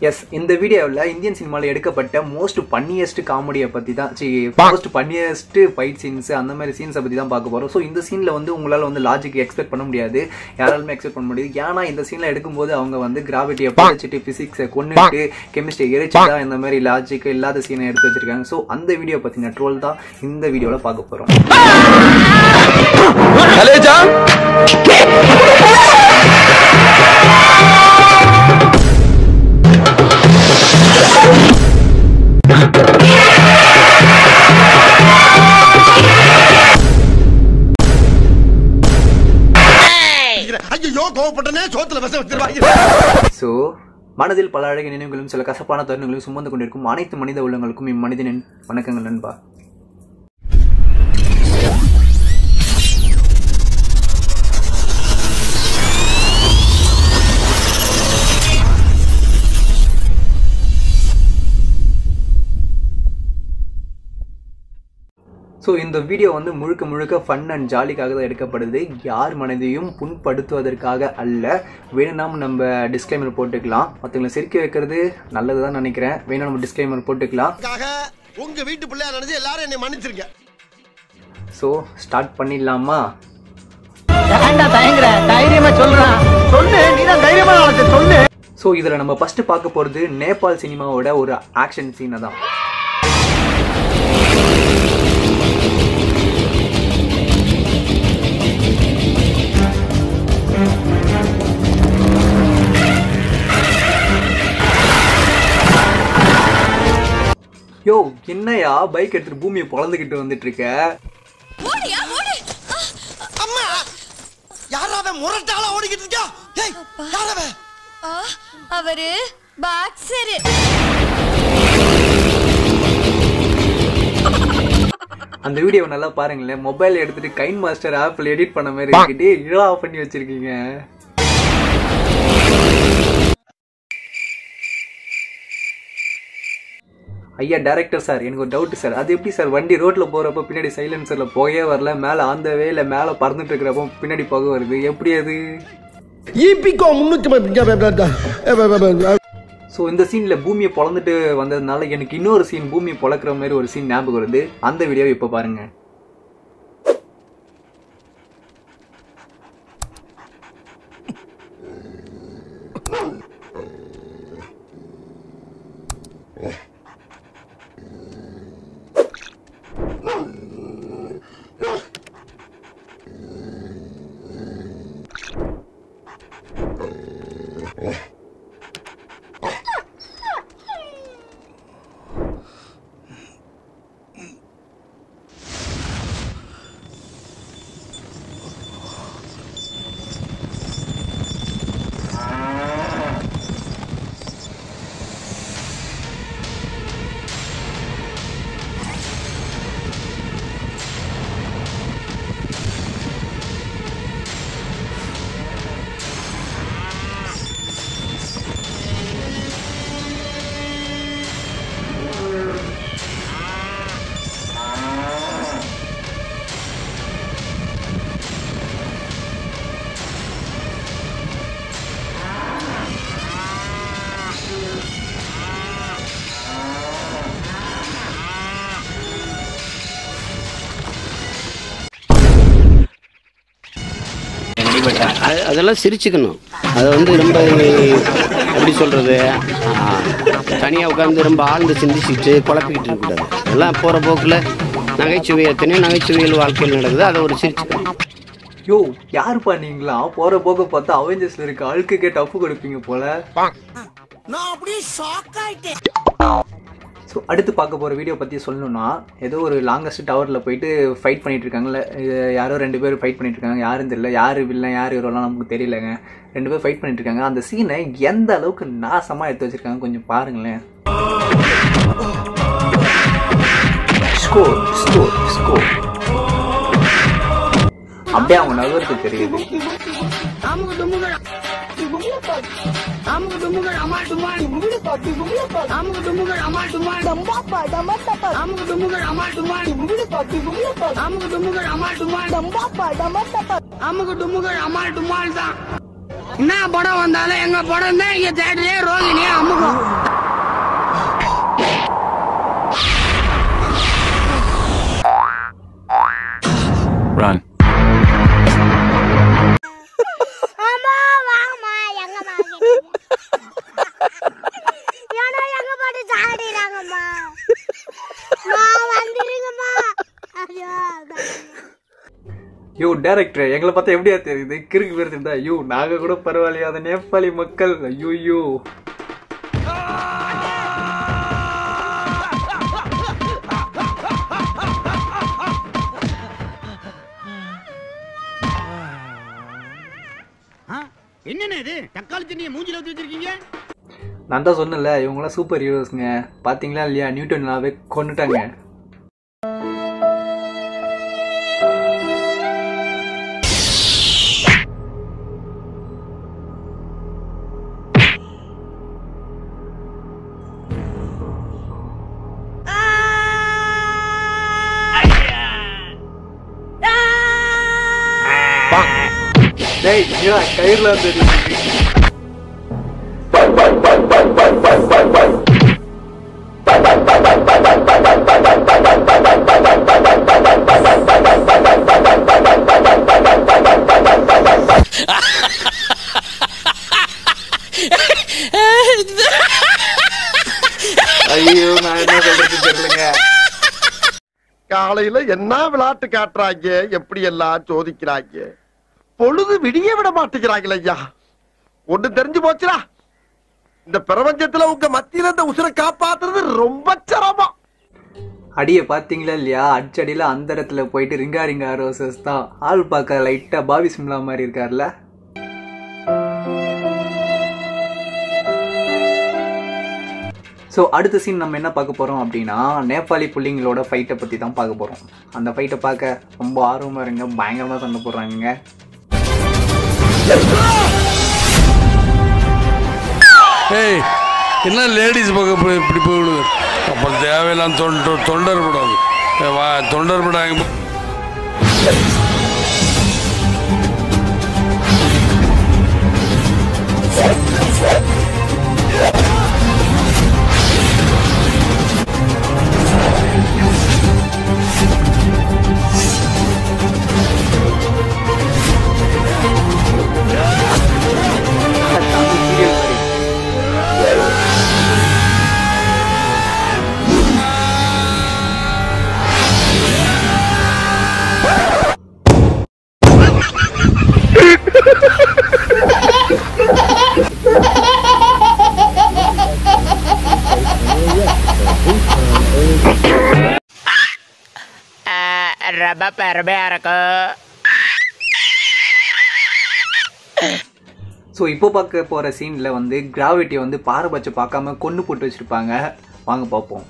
S, இந்த வீடியோவில் Indian சினிமாவில் எடுக்கப்பட்ட மோஸ்ட் பன்னியஸ்ட் காமெடியை பற்றி தான், மோஸ்ட் பன்னியஸ்ட் ஃபைட் சீன்ஸ், அந்த மாதிரி சீன்ஸை பற்றி தான் பார்க்க போகிறோம். ஸோ இந்த சீனில் வந்து உங்களால் வந்து லாஜிக் எக்ஸ்பெக்ட் பண்ண முடியாது, யாராலுமே எக்ஸ்பெக்ட் பண்ண முடியாது. ஏன்னா இந்த சீனில் எடுக்கும்போது அவங்க வந்து கிராவிட்டியை படிச்சுட்டு ஃபிசிக்ஸை கொண்டுட்டு கெமிஸ்ட்ரி எரிச்சுட்டா இந்த மாதிரி லாஜிக் இல்லாத சீனை எடுத்து வச்சிருக்காங்க. ஸோ அந்த வீடியோ பற்றின ட்ரோல் தான் இந்த வீடியோவில் பார்க்க போகிறோம். மனதில் பல அழகிய நினைவுகளும் சில கசப்பான தருணங்களும் சுமந்து கொண்டிருக்கும் அனைத்து மனித உள்ளங்களுக்கும் இம்மனிதனின் வணக்கங்கள் நண்பா. ஸோ இந்த வீடியோ வந்து முழுக்க முழுக்க ஃபன் அண்ட் ஜாலிக்காக தான் எடுக்கப்படுது, யார் மனதையும் புண்படுத்துவதற்காக அல்ல. வேணும்னா நம்ம டிஸ்க்ளைமர் போட்டுக்கலாம், மற்றவங்களை சிரிக்க வைக்கிறது நல்லது தான் நினைக்கிறேன். வேணும் நம்ம டிஸ்க்ளைமர் போட்டுக்கலாம். உங்க வீட்டு பிள்ளையா நினைச்சு எல்லாரும் என்னை மன்னிச்சிருங்க. ஸோ ஸ்டார்ட் பண்ணிடலாமா? ஸோ இதில் நம்ம ஃபர்ஸ்ட் பார்க்க போகிறது நேபாள் சினிமாவோட ஒரு ஆக்ஷன் சீனை தான். யோ, என்னையா பைக் எடுத்துட்டு பூமியை பொளந்துக்கிட்டு வந்துட்டு இருக்க? அம்மா, யாராவே முரட்டாளா ஓடிக்கிட்டு இருக்கா? ஏய், யாராவே? அவரு பாக்ஸர். அந்த வீடியோவை நல்லா பாருங்களேன். மொபைல் எடுத்துட்டு கைன் மாஸ்டர் ஆப்ல எடிட் பண்ண மாதிரி இருக்கிட்டு இதெல்லாம் ஆஃப் பண்ணி வச்சிருக்கீங்க. ஐயா டைரக்டர் சார், எனக்கு ஒரு டவுட் சார். அது எப்படி சார் வண்டி ரோட்ல போறப்ப பின்னாடி சைலன்சர்ல புகையே வரல, மேல அந்த வேல மேல பறந்துட்டு இருக்கிறப்போ பின்னாடி புகை வருது, எப்படி அது? ஸோ இந்த சீன்ல பூமியை பொளந்துட்டு வந்ததுனால எனக்கு இன்னொரு சீன் பூமியை பொளக்குற மாதிரி ஒரு சீன் ஞாபகம் வருது. அந்த வீடியோவை இப்போ பாருங்க. அதெல்லாம் சிரிச்சுக்கணும். அதை வந்து ரொம்ப எப்படி சொல்கிறது, தனியாக உட்காந்து ரொம்ப ஆழ்ந்து சிந்திச்சுட்டு குழப்பிக்கிட்டு இருக்கக்கூடாது. அதெல்லாம் போகிற போக்கில் நகைச்சுவை, எத்தனையோ நகைச்சுவைகள் வாழ்க்கையில் நடக்குது, அதை ஒரு சிரிச்சுக்கணும். யோ, யார் பண்ணீங்களா? போகிற போக பார்த்தா அவெஞ்சர்ஸ்ல இருக்க அழுக்குக்கே டஃப் கொடுப்பீங்க போல. நான் அப்படியே ஷாக் ஆயிட்டேன். ஸோ அடுத்து பார்க்க போகிற வீடியோ பற்றி சொல்லணும்னா, ஏதோ ஒரு லாங்கஸ்ட் டவரில் போயிட்டு ஃபைட் பண்ணிட்டு இருக்காங்கல்ல, யாரோ 2 பேர் ஃபைட் பண்ணிட்டு இருக்காங்க. யாரும் தெரியல, யார் வில்லன் யார் ஹீரோலாம் நமக்கு தெரியலங்க. 2 பேர் ஃபைட் பண்ணிட்டு இருக்காங்க. அந்த சீனை எந்த அளவுக்கு நாசமாக எடுத்து வச்சிருக்காங்க கொஞ்சம் பாருங்களேன். ஸ்கோர் ஸ்கோர் ஸ்கோர் அப்படியே அவங்க நகருக்கு தெரியுது. என்ன படம் வந்தாலும் எங்க படம் தான் இங்க தேட்டரே ரோகிணியே அம்முக்கும். Run. அம்மா வாங்கம்மா எங்கம்மா ஏன்னா எங்க பாட்டு சாடிறாங்கம்மா வந்துருங்கம்மா. ஐயோ யோ டைரக்டர் எங்களை பார்த்தா எப்படியா தெரியுது? கிறுக்கு பேர் இருந்தா ஐயோ நாங்க கூட பரவாயில்லையா அந்த நேபாளி மக்கள். ஐயோ என்னன்னு இது தக்காளி தண்ணியை மூஞ்சில ஊத்தி வச்சிருக்கீங்க? நான் தான் சொன்னல இவங்களாம் சூப்பர் ஹீரோஸ்ங்க. பாத்தீங்களா இல்லையா? நியூட்டனாவே கொண்டுட்டாங்க. டேய் நீடா கயிறுல தெரியுது. ஐயோ நான் என்ன சொல்றது தெரியலங்க. காலையில என்ன விளையாட்டு காட்டுறாங்க, எப்படி எல்லாம் சோதிக்கிறாங்க. பொழுது விடிய விட மாட்டேங்கிறாங்களே ஐயா. ஒண்ணு தெரிஞ்சு போச்சுடா, இந்த பிரபஞ்சத்துல உங்க மத்தியில இந்த உசுரை காப்பாத்துறது ரொம்ப சிரமம். அடியை பாத்தீங்களா இல்லையா? அடிச்சடியில அந்த இடத்துல போயிட்டு ரிங்கா ரிங்கா ரோசஸ் தான். ஆள் பார்க்க லைட்டா பாபி சிம்லா மாதிரி இருக்காருல்ல. ஸோ அடுத்த சீன் நம்ம என்ன பார்க்க போகிறோம் அப்படின்னா நேபாளி புள்ளிங்களோட ஃபைட்டை பற்றி தான் பார்க்க போகிறோம். அந்த ஃபைட்டை பார்க்க ரொம்ப ஆர்வமாக இருங்க. பயங்கரமாக சண்டை போடுறாங்க. ஏய் என்ன லேடிஸ் பக்கம் இப்படி போயிடுது? அப்புறம் தேவையில்லாம் தொண்டர் படாது. தொண்டர் படாங்க. ரொம்ப பெருமையா இருக்கு. ஸோ இப்போ பார்க்க போகிற சீனில் வந்து கிராவிட்டியை வந்து பாரபட்சம் பார்க்காம கொண்டு போட்டு வச்சுருப்பாங்க. வாங்க பார்ப்போம்.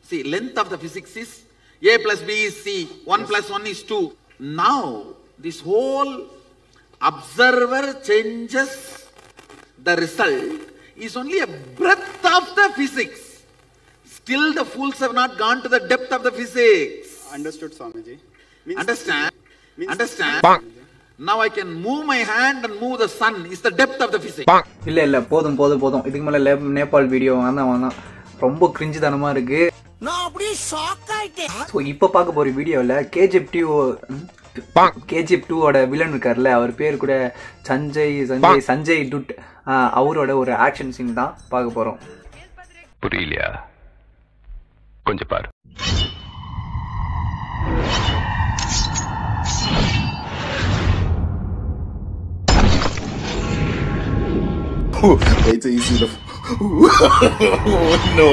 See, length of the physics is A plus B is C, 1 plus 1 is 2. Now, this whole observer changes the result is only a breadth of the physics. Still the fools have not gone to the depth of the physics. Understood, Swamiji. Understand? Understand? Now I can move my hand and move the sun. Is the depth of the physics. இல்ல போதும் போதும் போதும். இதுக்கு மேல Nepal video வேணாம். ரொம்ப கிரிஞ்சுதனமா இருக்கு. நான் அப்படியே ஷாக் ஆயிட்டேன். ஸோ இப்போ பார்க்க போற வீடியோவில் கேஜிஎஃப் 2ஓட வில்லன் இருக்கார்ல, அவர் பேர் கூட சஞ்சய் டுட். அவரோட ஒரு ஆக்ஷன் சீன் தான் பார்க்க போறோம். புரியலையா? கொஞ்சம் பாரு. Wait till you see the. No.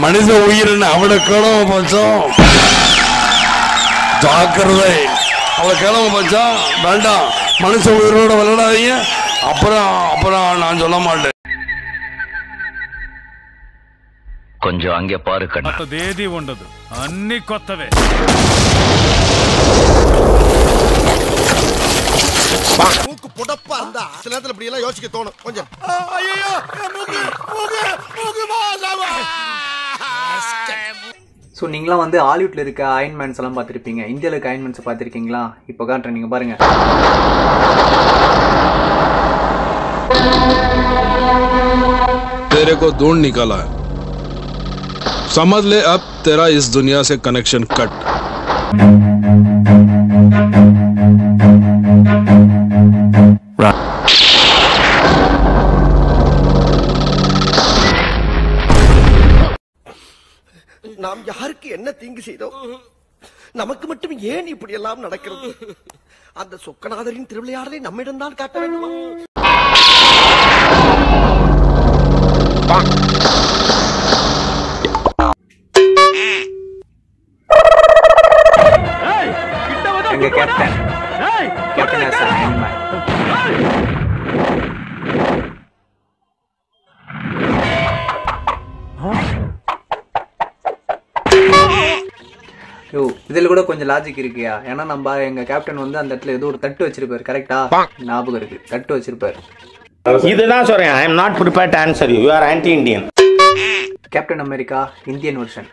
மனித உயிரின் அவளை கிளம்ப பச்சோம் ஜாக்கிரதை. அவளை கிளம்ப பச்சோம் வேண்டாம், மனுஷ உயிரோட விளையாடாதீங்க. அப்புறம் நான் சொல்ல மாட்டேன். కొంచెం అంగే పారు కన్నా అదేది ఉండదు, అన్ని కొత్తవే. மூக்கு புடப்பா இருந்தா சில நேரத்துல இப்படி எல்லாம் யோசிக்க தோணும் கொஞ்சம். ஸோ நீங்களாம் வந்து ஹாலிவுட்ல இருக்க அயன்மேன்ஸ் எல்லாம் பார்த்துருப்பீங்க. இந்தியாவில் இருக்க அயன்மேன்ஸை பார்த்துருக்கீங்களா? இப்போ காட்டுறேன், நீங்கள் பாருங்க. तेरे को ढूंढ निकाला है, समझ ले अब तेरा इस दुनिया से कनेक्शन कट. நாம் யாருக்கு என்ன தீங்கு செய்தோம்? நமக்கு மட்டும் ஏன் இப்படி எல்லாம் நடக்கிறது? அந்த சொக்கநாதரின் திருவிளையாடலை நம்மிடம் தான் காட்ட வேண்டுமா? எங்க captain as an Iron Man. இதில் கூட கொஞ்சம் லாஜிக் இருக்குயா. ஏன்னா நம்ம எங்க கேப்டன் வந்து அந்த இடத்துல ஏதோ ஒரு தட்டு வச்சிருப்பாரு. கரெக்டா? ஞாபகம் இருக்கு, தட்டு வச்சிருப்பாரு. இதுதான் சொல்றேன். I am not prepared to answer you. You are anti Indian. Captain America Indian version.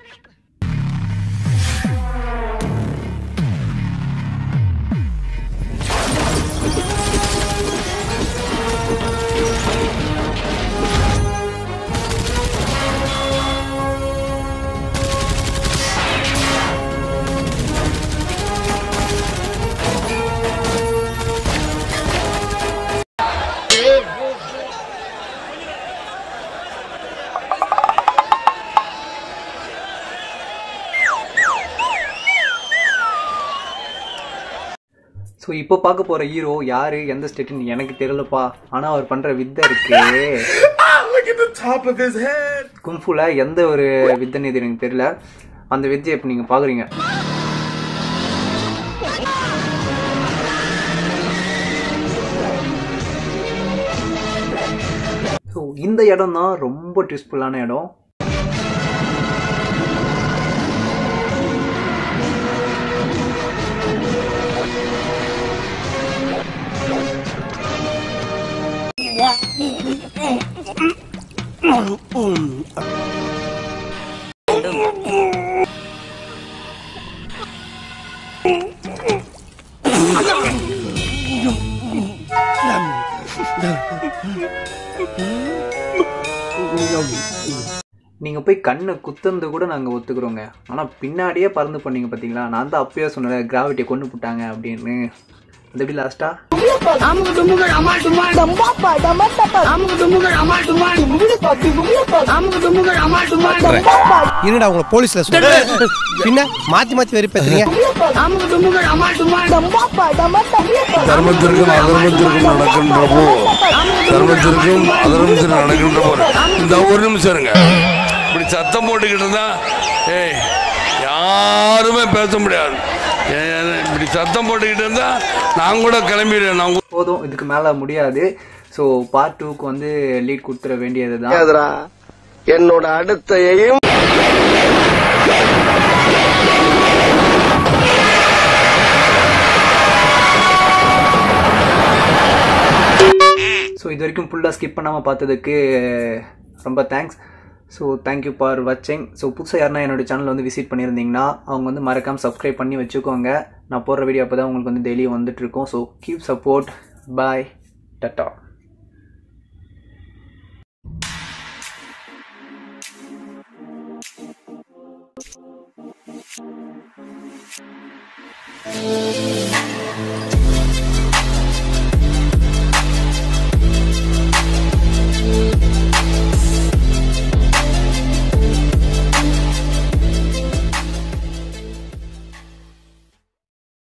So இப்போ பார்க்க போகிற ஹீரோ யார், எந்த ஸ்டேட்டுன்னு எனக்கு தெரியலப்பா. ஆனால் அவர் பண்ணுற வித்தை இருக்கு கும்ஃபுல எந்த ஒரு வித்தைன்னு இது எனக்கு தெரியல. அந்த வித்தையை இப்போ நீங்கள் பார்க்குறீங்க. ஸோ இந்த இடம் தான் ரொம்ப ட்விஸ்ட்ஃபுல்லான இடம். நீங்க போய் கண்ணை குத்துறது கூட நாங்க ஒத்துக்கிறோங்க. ஆனா பின்னாடியே பறந்து பண்ணீங்க பாத்தீங்களா? நான் தான் அப்பயே சொன்னேன் கிராவிட்டியை கொண்டு போட்டாங்க அப்படின்னு. அது எப்படி லாஸ்டா என்னடா உங்களை போலீஸ்ல பின்ன மாத்தி மாத்தி வெறி பேசுறீங்க. தர்மத்திற்கும் அதர்மத்திற்கும் நடக்கின்ற போது தர்மத்திற்கும் அதர்மத்திற்கும் நடக்கின்ற போது இந்த ஒரு நிமிஷம் இருங்க. இப்படி சத்தம் போட்டுக்கிட்டு இருந்தா யாருமே பேச முடியாது. இப்படி சத்தம் போட்டுக்கிட்டு இருந்தா நான் கூட கிளம்பிடுவேன். போதும், இதுக்கு மேல முடியாது. ஸோ பார்ட் 2க்கு வந்து லீட் கொடுத்துட வேண்டியது தான். என்னோட அடுத்த எய்ம் ஸோ இது வரைக்கும் ஃபுல்லாக ஸ்கிப் பண்ணாமல் பார்த்ததுக்கு ரொம்ப தேங்க்ஸ். ஸோ தேங்க்யூ ஃபார் வாட்சிங். ஸோ புதுசாக யாருன்னா என்னோடய சேனல் வந்து விசிட் பண்ணியிருந்தீங்கன்னா அவங்க வந்து மறக்காமல் சப்ஸ்கிரைப் பண்ணி வச்சுக்கோங்க. நான் போடுற வீடியோ அப்போ தான் உங்களுக்கு வந்து டெய்லியும் வந்துட்டுருக்கோம். So keep support. Bye, tata. Yeah.